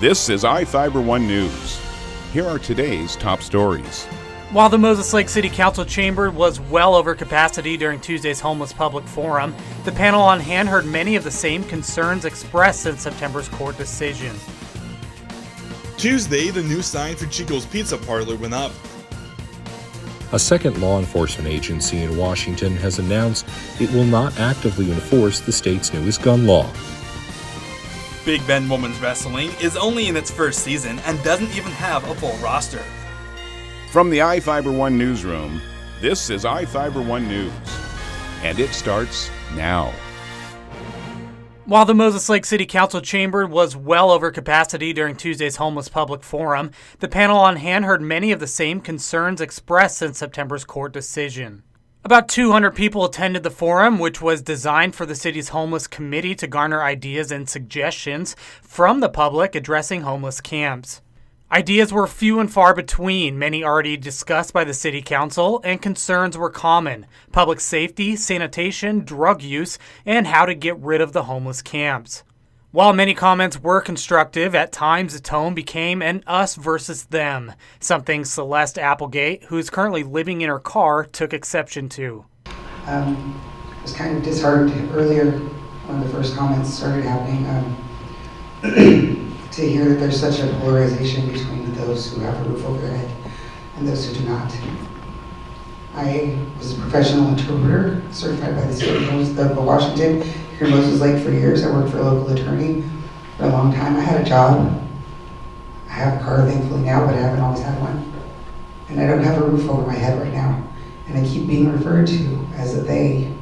This is iFIBER 1 News. Here are today's top stories. While the Moses Lake City Council chamber was well over capacity during Tuesday's homeless public forum, the panel on hand heard many of the same concerns expressed since September's court decision. Tuesday, the new sign for Chico's Pizza Parlor went up. A second law enforcement agency in Washington has announced it will not actively enforce the state's newest gun law. Big Bend Women's Wrestling is only in its first season and doesn't even have a full roster. From the iFIBER 1 newsroom, this is iFIBER 1 News. And it starts now. While the Moses Lake City Council chamber was well over capacity during Tuesday's homeless public forum, the panel on hand heard many of the same concerns expressed since September's court decision. About 200 people attended the forum, which was designed for the city's homeless committee to garner ideas and suggestions from the public addressing homeless camps. Ideas were few and far between, many already discussed by the city council, and concerns were common: public safety, sanitation, drug use, and how to get rid of the homeless camps. While many comments were constructive, at times the tone became an us versus them, something Celeste Applegate, who is currently living in her car, took exception to. I was kind of disheartened earlier when the first comments started happening to hear that there's such a polarization between those who have a roof over their head and those who do not. I was a professional interpreter certified by the state of Washington here in Moses Lake for years. I worked for a local attorney for a long time. I had a job. I have a car thankfully now, but I haven't always had one. And I don't have a roof over my head right now. And I keep being referred to as a they,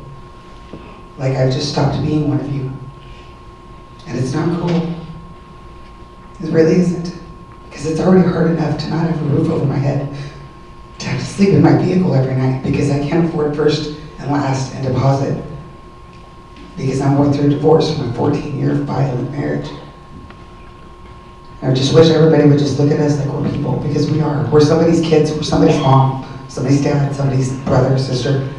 like I've just stopped being one of you. And it's not cool. It really isn't. Because it's already hard enough to not have a roof over my head, to have to sleep in my vehicle every night because I can't afford first and last and deposit because I'm going through a divorce from a 14-year violent marriage. I just wish everybody would just look at us like we're people, because we are. We're somebody's kids, we're somebody's mom, somebody's dad, somebody's brother, sister.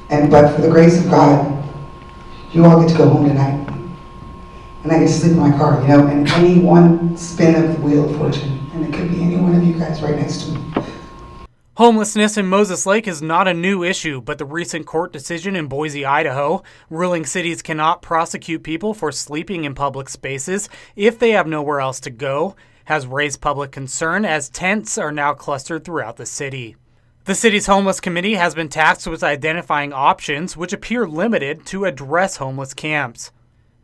But for the grace of God, you all get to go home tonight. And I get to sleep in my car, and any one spin of the wheel of fortune, and it could be any one of you guys right next to me. Homelessness in Moses Lake is not a new issue, but the recent court decision in Boise, Idaho, ruling cities cannot prosecute people for sleeping in public spaces if they have nowhere else to go, has raised public concern as tents are now clustered throughout the city. The city's homeless committee has been tasked with identifying options which appear limited to address homeless camps.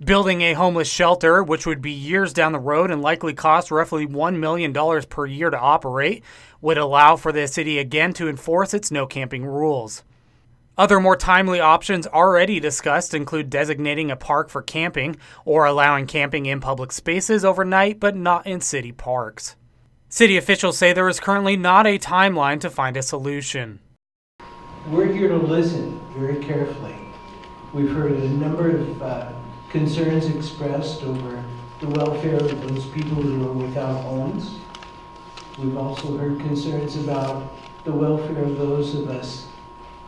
Building a homeless shelter, which would be years down the road and likely cost roughly $1 million per year to operate, would allow for the city again to enforce its no camping rules. Other more timely options already discussed include designating a park for camping or allowing camping in public spaces overnight but not in city parks. City officials say there is currently not a timeline to find a solution. We're here to listen very carefully. We've heard a number of concerns expressed over the welfare of those people who are without homes. We've also heard concerns about the welfare of those of us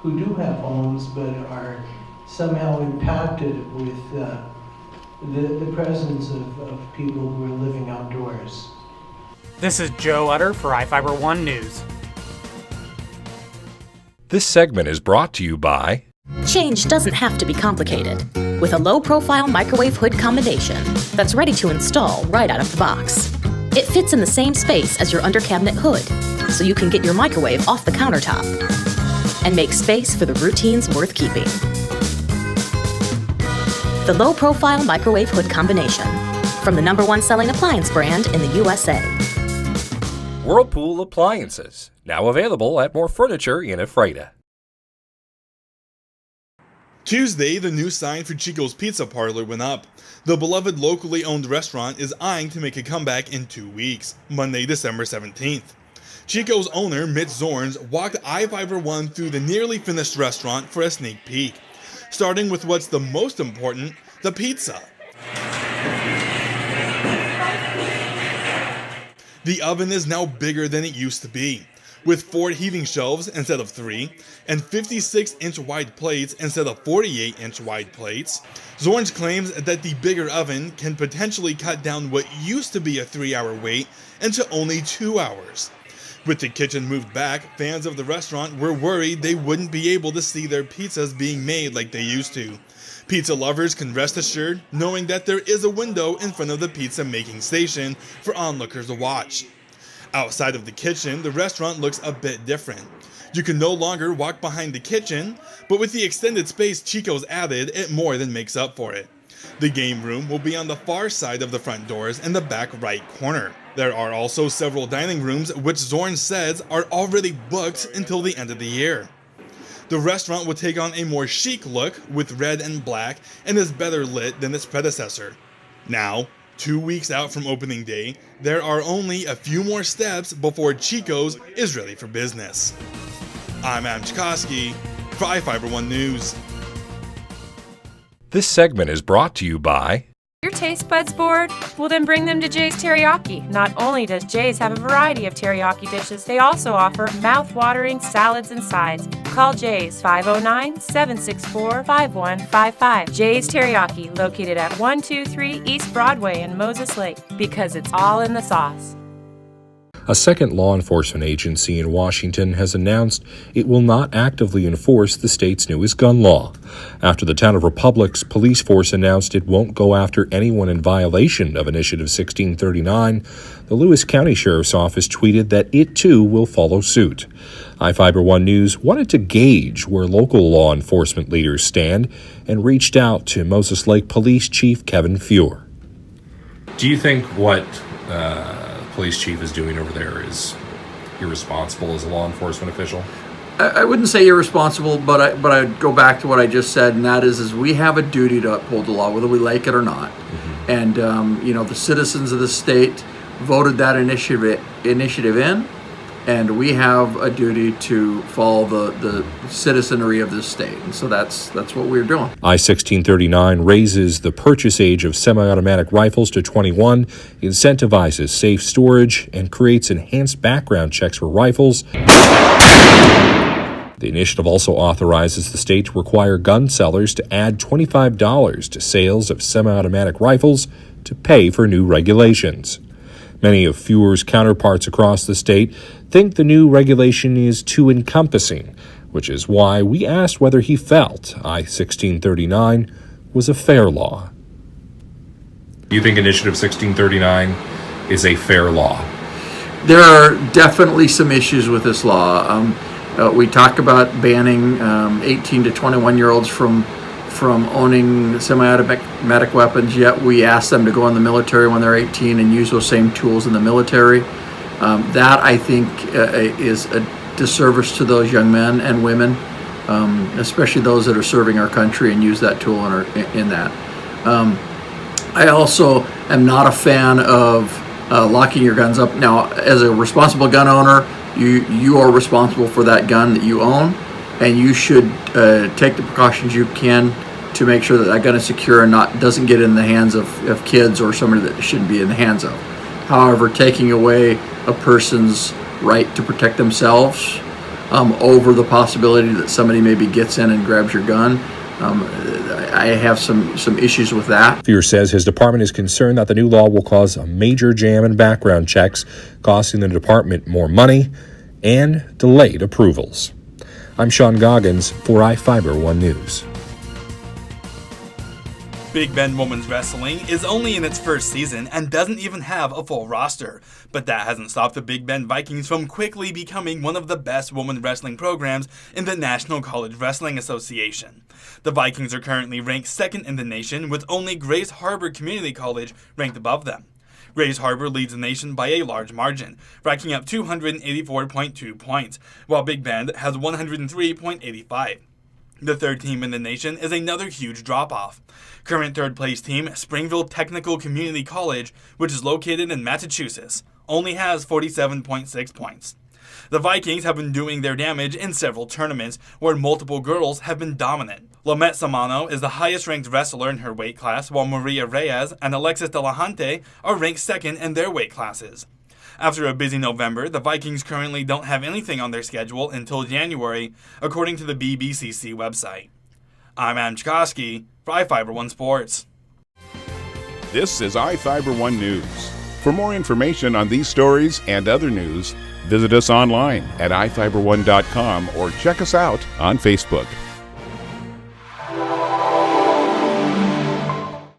who do have homes but are somehow impacted with the presence of people who are living outdoors. This is Joe Utter for iFIBER 1 News. This segment is brought to you by Change doesn't have to be complicated. With a low-profile microwave hood combination that's ready to install right out of the box. It fits in the same space as your under-cabinet hood, so you can get your microwave off the countertop and make space for the routines worth keeping. The low-profile microwave hood combination from the #1 selling appliance brand in the USA. Whirlpool Appliances, now available at more furniture in Ephrata. Tuesday, the new sign for Chico's Pizza Parlor went up. The beloved locally owned restaurant is eyeing to make a comeback in 2 weeks, Monday, December 17th. Chico's owner, Mitch Zorns, walked iFIBER 1 through the nearly finished restaurant for a sneak peek, starting with what's the most important, the pizza. The oven is now bigger than it used to be. with 4 heating shelves instead of 3, and 56-inch wide plates instead of 48-inch wide plates, Zorns claims that the bigger oven can potentially cut down what used to be a 3-hour wait into only 2 hours. With the kitchen moved back, fans of the restaurant were worried they wouldn't be able to see their pizzas being made like they used to. Pizza lovers can rest assured knowing that there is a window in front of the pizza making station for onlookers to watch. Outside of the kitchen, the restaurant looks a bit different. You can no longer walk behind the kitchen, but with the extended space Chico's added, it more than makes up for it. The game room will be on the far side of the front doors in the back right corner. There are also several dining rooms which Zorn says are already booked until the end of the year. The restaurant will take on a more chic look with red and black and is better lit than its predecessor. Now, 2 weeks out from opening day, there are only a few more steps before Chico's is ready for business. I'm Adam Chikoski for iFIBER 1 News. This segment is brought to you by Your taste buds bored? Well, then bring them to Jay's Teriyaki. Not only does Jay's have a variety of teriyaki dishes, they also offer mouth-watering salads and sides. Call Jay's 509-764-5155. Jay's Teriyaki, located at 123 East Broadway in Moses Lake, because it's all in the sauce. A second law enforcement agency in Washington has announced it will not actively enforce the state's newest gun law. After the town of Republic's police force announced it won't go after anyone in violation of Initiative 1639, the Lewis County Sheriff's Office tweeted that it too will follow suit. iFIBER 1 News wanted to gauge where local law enforcement leaders stand and reached out to Moses Lake Police Chief Kevin Feuer. Do you think what police chief is doing over there is irresponsible as a law enforcement official? I wouldn't say irresponsible, but I'd go back to what I just said, and that is we have a duty to uphold the law, whether we like it or not. Mm-hmm. And the citizens of the state voted that initiative in, and we have a duty to follow the citizenry of this state, and so that's what we're doing. I-1639 raises the purchase age of semi-automatic rifles to 21, incentivizes safe storage, and creates enhanced background checks for rifles. The initiative also authorizes the state to require gun sellers to add $25 to sales of semi-automatic rifles to pay for new regulations. Many of Feuer's counterparts across the state think the new regulation is too encompassing, which is why we asked whether he felt I-1639 was a fair law. Do you think Initiative 1639 is a fair law? There are definitely some issues with this law. We talk about banning 18 to 21-year-olds from owning semi-automatic weapons, yet we ask them to go in the military when they're 18 and use those same tools in the military. That, I think, is a disservice to those young men and women, especially those that are serving our country and use that tool in that. I also am not a fan of locking your guns up. Now, as a responsible gun owner, you are responsible for that gun that you own, and you should take the precautions you can to make sure that gun is secure and doesn't get in the hands of kids or somebody that it shouldn't be in the hands of. However, taking away a person's right to protect themselves over the possibility that somebody maybe gets in and grabs your gun, I have some issues with that. Feuer says his department is concerned that the new law will cause a major jam in background checks, costing the department more money and delayed approvals. I'm Sean Goggins for iFIBER 1 News. Big Bend Women's Wrestling is only in its first season and doesn't even have a full roster, but that hasn't stopped the Big Bend Vikings from quickly becoming one of the best women's wrestling programs in the National College Wrestling Association. The Vikings are currently ranked second in the nation, with only Grays Harbor Community College ranked above them. Grays Harbor leads the nation by a large margin, racking up 284.2 points, while Big Bend has 103.85. The third team in the nation is another huge drop-off. Current third-place team, Springville Technical Community College, which is located in Massachusetts, only has 47.6 points. The Vikings have been doing their damage in several tournaments where multiple girls have been dominant. Lamette Samano is the highest-ranked wrestler in her weight class, while Maria Reyes and Alexis De La Hante are ranked second in their weight classes. After a busy November, the Vikings currently don't have anything on their schedule until January, according to the BBCC website. I'm Adam Chikoski for iFIBER 1 Sports. This is iFIBER 1 News. For more information on these stories and other news, visit us online at iFiber1.com or check us out on Facebook.